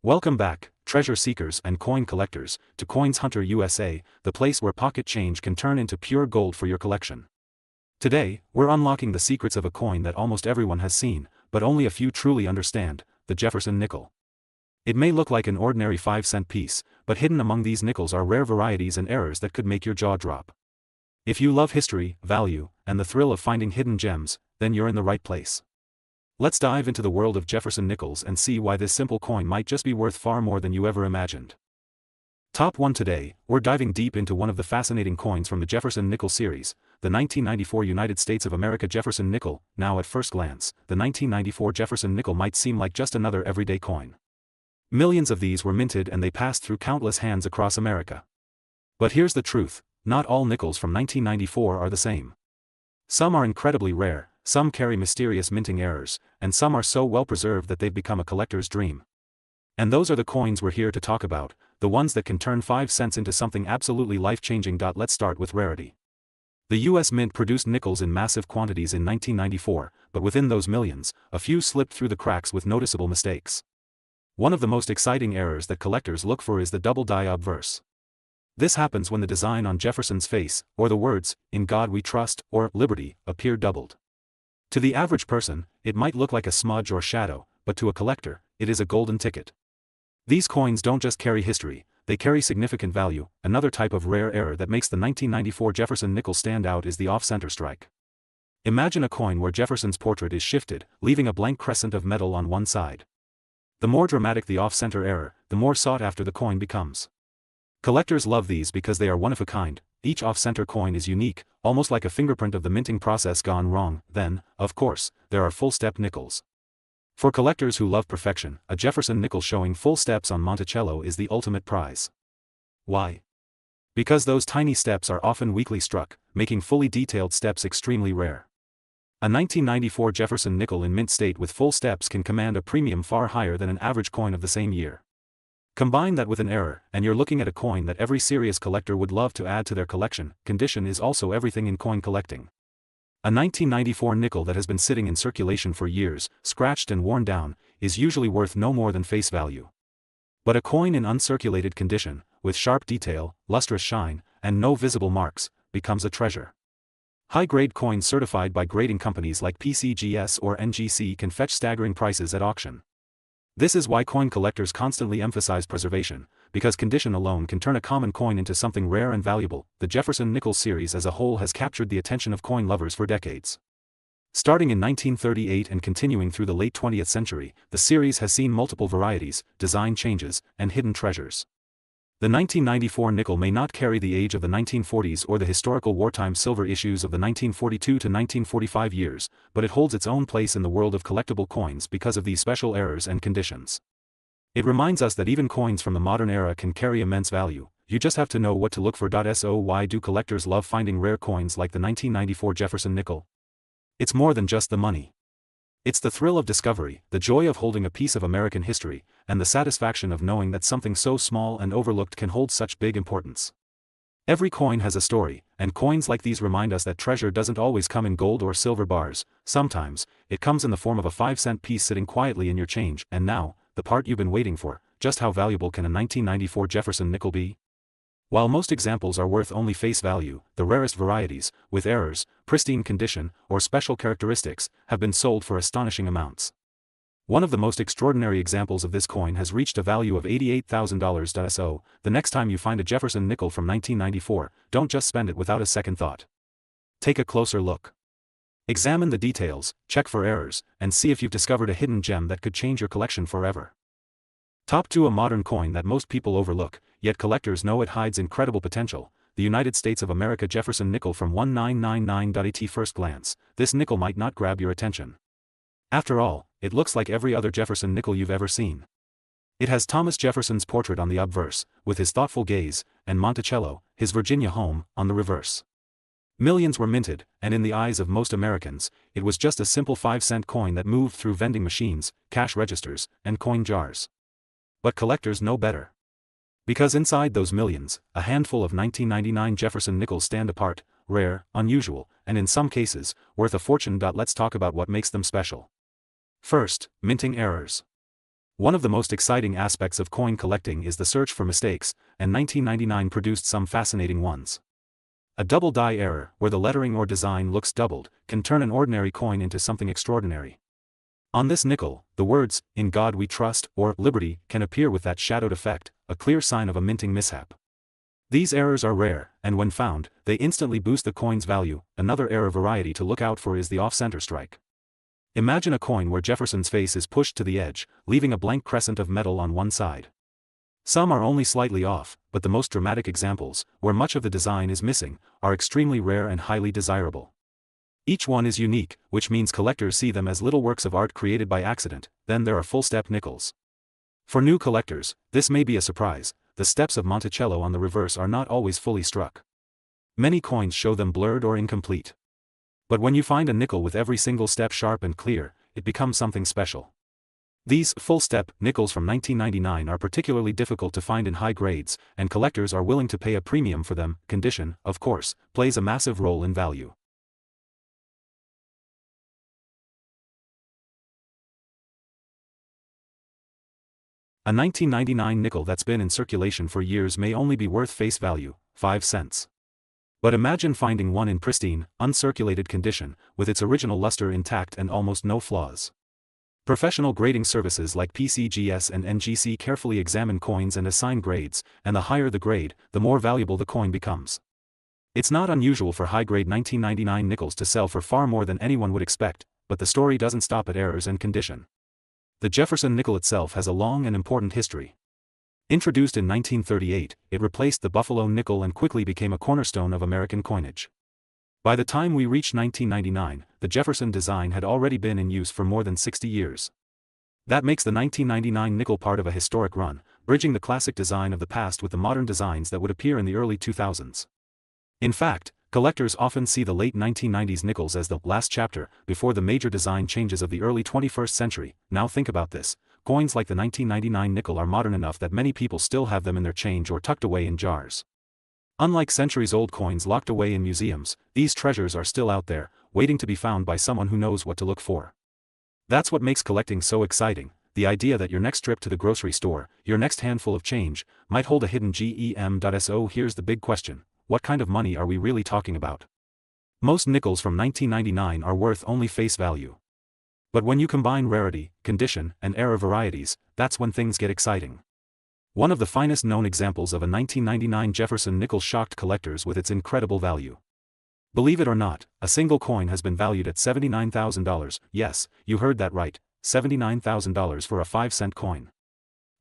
Welcome back, treasure seekers and coin collectors, to Coins Hunter USA, the place where pocket change can turn into pure gold for your collection. Today, we're unlocking the secrets of a coin that almost everyone has seen, but only a few truly understand, the Jefferson nickel. It may look like an ordinary 5-cent piece, but hidden among these nickels are rare varieties and errors that could make your jaw drop. If you love history, value, and the thrill of finding hidden gems, then you're in the right place. Let's dive into the world of Jefferson nickels and see why this simple coin might just be worth far more than you ever imagined. Top 1 today, we're diving deep into one of the fascinating coins from the Jefferson nickel series, the 1994 United States of America Jefferson nickel. Now at first glance, the 1994 Jefferson nickel might seem like just another everyday coin. Millions of these were minted and they passed through countless hands across America. But here's the truth, not all nickels from 1994 are the same. Some are incredibly rare, some carry mysterious minting errors, and some are so well preserved that they've become a collector's dream. And those are the coins we're here to talk about, the ones that can turn 5 cents into something absolutely life-changing. Let's start with rarity. The US Mint produced nickels in massive quantities in 1994, but within those millions, a few slipped through the cracks with noticeable mistakes. One of the most exciting errors that collectors look for is the double die obverse. This happens when the design on Jefferson's face, or the words, "In God We Trust," or "Liberty," appear doubled. To the average person, it might look like a smudge or shadow, but to a collector, it is a golden ticket. These coins don't just carry history, they carry significant value. Another type of rare error that makes the 1994 Jefferson nickel stand out is the off-center strike. Imagine a coin where Jefferson's portrait is shifted, leaving a blank crescent of metal on one side. The more dramatic the off-center error, the more sought after the coin becomes. Collectors love these because they are one of a kind. Each off-center coin is unique, almost like a fingerprint of the minting process gone wrong. Then, of course, there are full-step nickels. For collectors who love perfection, a Jefferson nickel showing full steps on Monticello is the ultimate prize. Why? Because those tiny steps are often weakly struck, making fully detailed steps extremely rare. A 1994 Jefferson nickel in mint state with full steps can command a premium far higher than an average coin of the same year. Combine that with an error, and you're looking at a coin that every serious collector would love to add to their collection. Condition is also everything in coin collecting. A 1994 nickel that has been sitting in circulation for years, scratched and worn down, is usually worth no more than face value. But a coin in uncirculated condition, with sharp detail, lustrous shine, and no visible marks, becomes a treasure. High-grade coins certified by grading companies like PCGS or NGC can fetch staggering prices at auction. This is why coin collectors constantly emphasize preservation, because condition alone can turn a common coin into something rare and valuable. The Jefferson nickel series as a whole has captured the attention of coin lovers for decades. Starting in 1938 and continuing through the late 20th century, the series has seen multiple varieties, design changes, and hidden treasures. The 1994 nickel may not carry the age of the 1940s or the historical wartime silver issues of the 1942 to 1945 years, but it holds its own place in the world of collectible coins because of these special errors and conditions. It reminds us that even coins from the modern era can carry immense value, you just have to know what to look for. So why do collectors love finding rare coins like the 1994 Jefferson nickel? It's more than just the money. It's the thrill of discovery, the joy of holding a piece of American history, and the satisfaction of knowing that something so small and overlooked can hold such big importance. Every coin has a story, and coins like these remind us that treasure doesn't always come in gold or silver bars. Sometimes, it comes in the form of a 5-cent piece sitting quietly in your change. And now, the part you've been waiting for, just how valuable can a 1994 Jefferson nickel be? While most examples are worth only face value, the rarest varieties, with errors, pristine condition, or special characteristics, have been sold for astonishing amounts. One of the most extraordinary examples of this coin has reached a value of $88,000. So, the next time you find a Jefferson nickel from 1994, don't just spend it without a second thought. Take a closer look. Examine the details, check for errors, and see if you've discovered a hidden gem that could change your collection forever. Top 2. A modern coin that most people overlook, yet collectors know it hides incredible potential, the United States of America Jefferson nickel from 1999. At first glance, this nickel might not grab your attention. After all, it looks like every other Jefferson nickel you've ever seen. It has Thomas Jefferson's portrait on the obverse, with his thoughtful gaze, and Monticello, his Virginia home, on the reverse. Millions were minted, and in the eyes of most Americans, it was just a simple 5-cent coin that moved through vending machines, cash registers, and coin jars. But collectors know better. Because inside those millions, a handful of 1999 Jefferson nickels stand apart, rare, unusual, and in some cases, worth a fortune. Let's talk about what makes them special. First, minting errors. One of the most exciting aspects of coin collecting is the search for mistakes, and 1999 produced some fascinating ones. A double die error, where the lettering or design looks doubled, can turn an ordinary coin into something extraordinary. On this nickel, the words, "In God We Trust," or "Liberty," can appear with that shadowed effect, a clear sign of a minting mishap. These errors are rare, and when found, they instantly boost the coin's value. Another error variety to look out for is the off-center strike. Imagine a coin where Jefferson's face is pushed to the edge, leaving a blank crescent of metal on one side. Some are only slightly off, but the most dramatic examples, where much of the design is missing, are extremely rare and highly desirable. Each one is unique, which means collectors see them as little works of art created by accident. Then there are full-step nickels. For new collectors, this may be a surprise. The steps of Monticello on the reverse are not always fully struck. Many coins show them blurred or incomplete. But when you find a nickel with every single step sharp and clear, it becomes something special. These full-step nickels from 1999 are particularly difficult to find in high grades, and collectors are willing to pay a premium for them. Condition, of course, plays a massive role in value. A 1999 nickel that's been in circulation for years may only be worth face value, 5 cents. But imagine finding one in pristine, uncirculated condition, with its original luster intact and almost no flaws. Professional grading services like PCGS and NGC carefully examine coins and assign grades, and the higher the grade, the more valuable the coin becomes. It's not unusual for high-grade 1999 nickels to sell for far more than anyone would expect, but the story doesn't stop at errors and condition. The Jefferson nickel itself has a long and important history. Introduced in 1938, it replaced the Buffalo nickel and quickly became a cornerstone of American coinage. By the time we reached 1999, the Jefferson design had already been in use for more than 60 years. That makes the 1999 nickel part of a historic run, bridging the classic design of the past with the modern designs that would appear in the early 2000s. In fact, collectors often see the late 1990s nickels as the last chapter, before the major design changes of the early 21st century. Now think about this. Coins like the 1999 nickel are modern enough that many people still have them in their change or tucked away in jars. Unlike centuries-old coins locked away in museums, these treasures are still out there, waiting to be found by someone who knows what to look for. That's what makes collecting so exciting, the idea that your next trip to the grocery store, your next handful of change, might hold a hidden gem. Here's the big question. What kind of money are we really talking about? Most nickels from 1999 are worth only face value. But when you combine rarity, condition, and error varieties, that's when things get exciting. One of the finest known examples of a 1999 Jefferson nickel shocked collectors with its incredible value. Believe it or not, a single coin has been valued at $79,000. Yes, you heard that right, $79,000 for a 5-cent coin.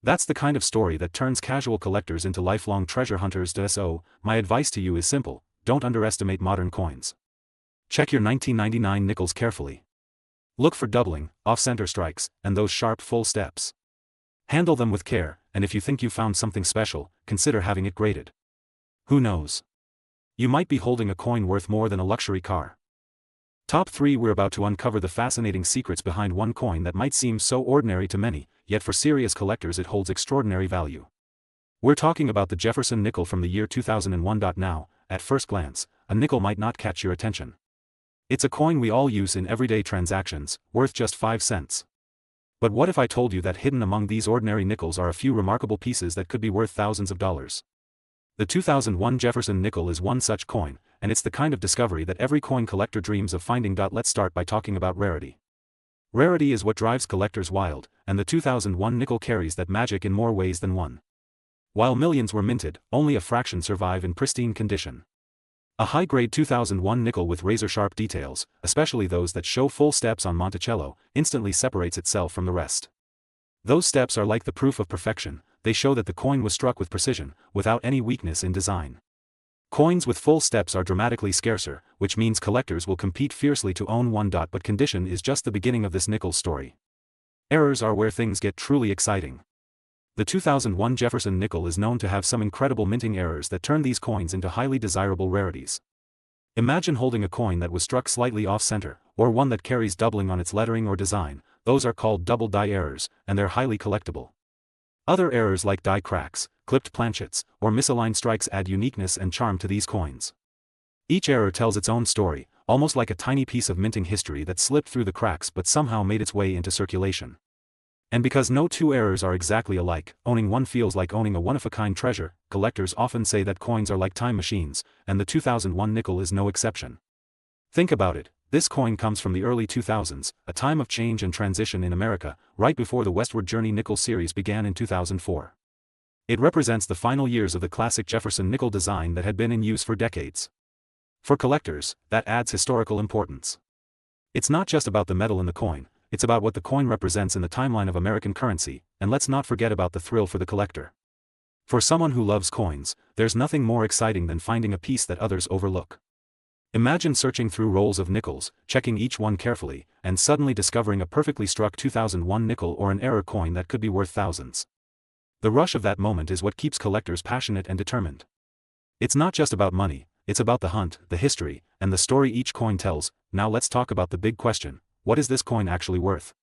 That's the kind of story that turns casual collectors into lifelong treasure hunters. So, my advice to you is simple: don't underestimate modern coins. Check your 1999 nickels carefully. Look for doubling, off-center strikes, and those sharp full steps. Handle them with care, and if you think you found something special, consider having it graded. Who knows? You might be holding a coin worth more than a luxury car. Top 3. We're about to uncover the fascinating secrets behind one coin that might seem so ordinary to many, yet for serious collectors it holds extraordinary value. We're talking about the Jefferson nickel from the year 2001. Now, at first glance, a nickel might not catch your attention. It's a coin we all use in everyday transactions, worth just 5 cents. But what if I told you that hidden among these ordinary nickels are a few remarkable pieces that could be worth thousands of dollars? The 2001 Jefferson nickel is one such coin, and it's the kind of discovery that every coin collector dreams of finding. Let's start by talking about rarity. Rarity is what drives collectors wild, and the 2001 nickel carries that magic in more ways than one. While millions were minted, only a fraction survive in pristine condition. A high-grade 2001 nickel with razor-sharp details, especially those that show full steps on Monticello, instantly separates itself from the rest. Those steps are like the proof of perfection. They show that the coin was struck with precision, without any weakness in design. Coins with full steps are dramatically scarcer, which means collectors will compete fiercely to own one. But condition is just the beginning of this nickel story. Errors are where things get truly exciting. The 2001 Jefferson nickel is known to have some incredible minting errors that turn these coins into highly desirable rarities. Imagine holding a coin that was struck slightly off-center, or one that carries doubling on its lettering or design. Those are called double die errors, and they're highly collectible. Other errors like die cracks, clipped planchets, or misaligned strikes add uniqueness and charm to these coins. Each error tells its own story, almost like a tiny piece of minting history that slipped through the cracks but somehow made its way into circulation. And because no two errors are exactly alike, owning one feels like owning a one-of-a-kind treasure. Collectors often say that coins are like time machines, and the 2001 nickel is no exception. Think about it, this coin comes from the early 2000s, a time of change and transition in America, right before the Westward Journey nickel series began in 2004. It represents the final years of the classic Jefferson nickel design that had been in use for decades. For collectors, that adds historical importance. It's not just about the metal in the coin, it's about what the coin represents in the timeline of American currency, and let's not forget about the thrill for the collector. For someone who loves coins, there's nothing more exciting than finding a piece that others overlook. Imagine searching through rolls of nickels, checking each one carefully, and suddenly discovering a perfectly struck 2001 nickel or an error coin that could be worth thousands. The rush of that moment is what keeps collectors passionate and determined. It's not just about money, it's about the hunt, the history, and the story each coin tells. Now let's talk about the big question: what is this coin actually worth?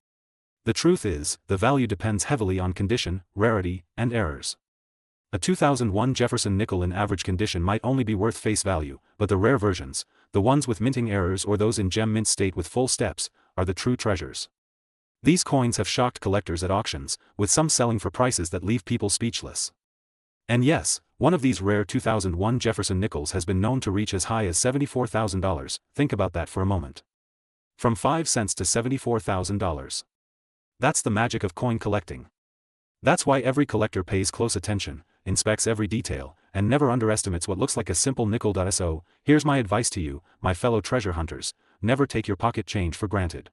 The truth is, the value depends heavily on condition, rarity, and errors. A 2001 Jefferson nickel in average condition might only be worth face value, but the rare versions, the ones with minting errors or those in gem mint state with full steps, are the true treasures. These coins have shocked collectors at auctions, with some selling for prices that leave people speechless. And yes, one of these rare 2001 Jefferson nickels has been known to reach as high as $74,000, think about that for a moment. From 5 cents to $74,000. That's the magic of coin collecting. That's why every collector pays close attention, inspects every detail, and never underestimates what looks like a simple nickel. So, here's my advice to you, my fellow treasure hunters: never take your pocket change for granted.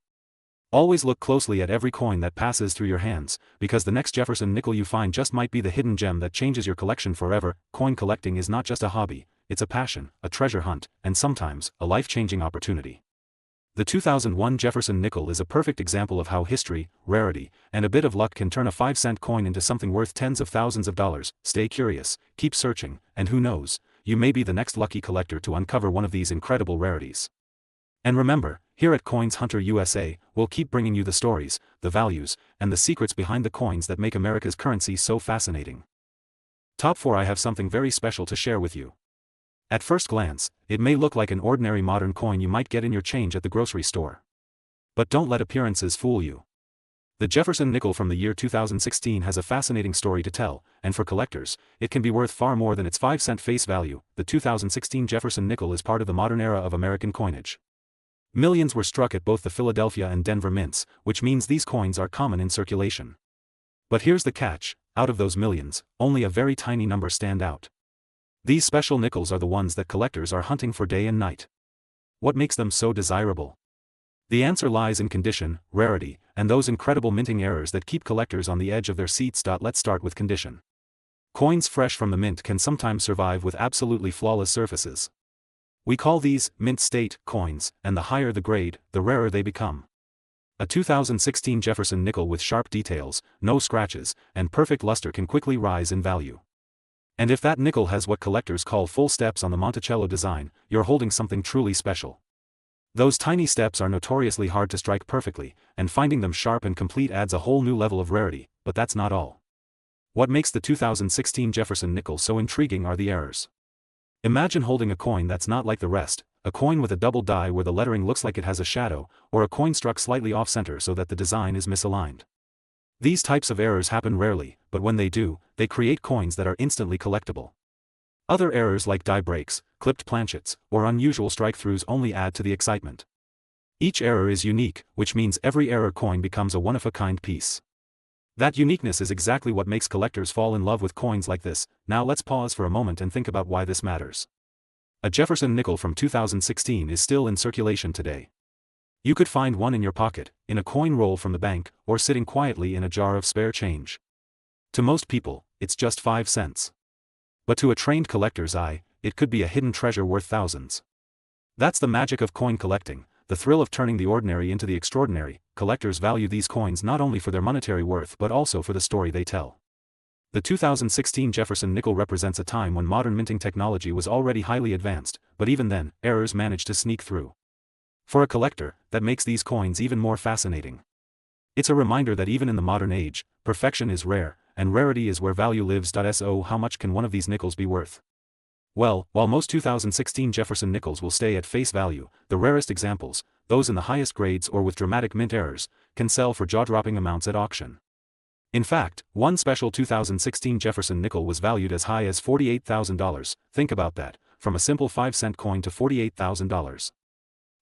Always look closely at every coin that passes through your hands, because the next Jefferson nickel you find just might be the hidden gem that changes your collection forever. Coin collecting is not just a hobby, it's a passion, a treasure hunt, and sometimes, a life-changing opportunity. The 2001 Jefferson nickel is a perfect example of how history, rarity, and a bit of luck can turn a 5-cent coin into something worth tens of thousands of dollars. Stay curious, keep searching, and who knows, you may be the next lucky collector to uncover one of these incredible rarities. And remember, here at Coins Hunter USA, we'll keep bringing you the stories, the values, and the secrets behind the coins that make America's currency so fascinating. Top 4. I have something very special to share with you. At first glance, it may look like an ordinary modern coin you might get in your change at the grocery store. But don't let appearances fool you. The Jefferson nickel from the year 2016 has a fascinating story to tell, and for collectors, it can be worth far more than its 5-cent face value. The 2016 Jefferson nickel is part of the modern era of American coinage. Millions were struck at both the Philadelphia and Denver mints, which means these coins are common in circulation. But here's the catch: out of those millions, only a very tiny number stand out. These special nickels are the ones that collectors are hunting for day and night. What makes them so desirable? The answer lies in condition, rarity, and those incredible minting errors that keep collectors on the edge of their seats. Let's start with condition. Coins fresh from the mint can sometimes survive with absolutely flawless surfaces. We call these mint state coins, and the higher the grade, the rarer they become. A 2016 Jefferson nickel with sharp details, no scratches, and perfect luster can quickly rise in value. And if that nickel has what collectors call full steps on the Monticello design, you're holding something truly special. Those tiny steps are notoriously hard to strike perfectly, and finding them sharp and complete adds a whole new level of rarity. But that's not all. What makes the 2016 Jefferson nickel so intriguing are the errors. Imagine holding a coin that's not like the rest, a coin with a double die where the lettering looks like it has a shadow, or a coin struck slightly off-center so that the design is misaligned. These types of errors happen rarely, but when they do, they create coins that are instantly collectible. Other errors like die breaks, clipped planchets, or unusual strike-throughs only add to the excitement. Each error is unique, which means every error coin becomes a one-of-a-kind piece. That uniqueness is exactly what makes collectors fall in love with coins like this. Now let's pause for a moment and think about why this matters. A Jefferson nickel from 2016 is still in circulation today. You could find one in your pocket, in a coin roll from the bank, or sitting quietly in a jar of spare change. To most people, it's just 5 cents. But to a trained collector's eye, it could be a hidden treasure worth thousands. That's the magic of coin collecting, the thrill of turning the ordinary into the extraordinary. Collectors value these coins not only for their monetary worth but also for the story they tell. The 2016 Jefferson nickel represents a time when modern minting technology was already highly advanced, but even then, errors managed to sneak through. For a collector, that makes these coins even more fascinating. It's a reminder that even in the modern age, perfection is rare, and rarity is where value lives. So how much can one of these nickels be worth? Well, while most 2016 Jefferson nickels will stay at face value, the rarest examples, those in the highest grades or with dramatic mint errors, can sell for jaw-dropping amounts at auction. In fact, one special 2016 Jefferson nickel was valued as high as $48,000, think about that, from a simple 5-cent coin to $48,000.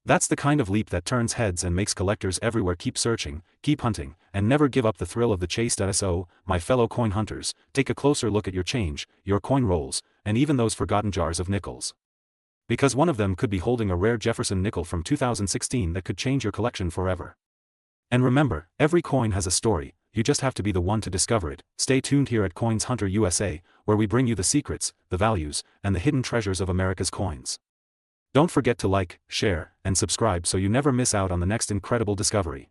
That's the kind of leap that turns heads and makes collectors everywhere keep searching, keep hunting, and never give up the thrill of the chase. So, my fellow coin hunters, take a closer look at your change, your coin rolls, and even those forgotten jars of nickels. Because one of them could be holding a rare Jefferson nickel from 2016 that could change your collection forever. And remember, every coin has a story, you just have to be the one to discover it. Stay tuned here at Coins Hunter USA, where we bring you the secrets, the values, and the hidden treasures of America's coins. Don't forget to like, share, and subscribe so you never miss out on the next incredible discovery.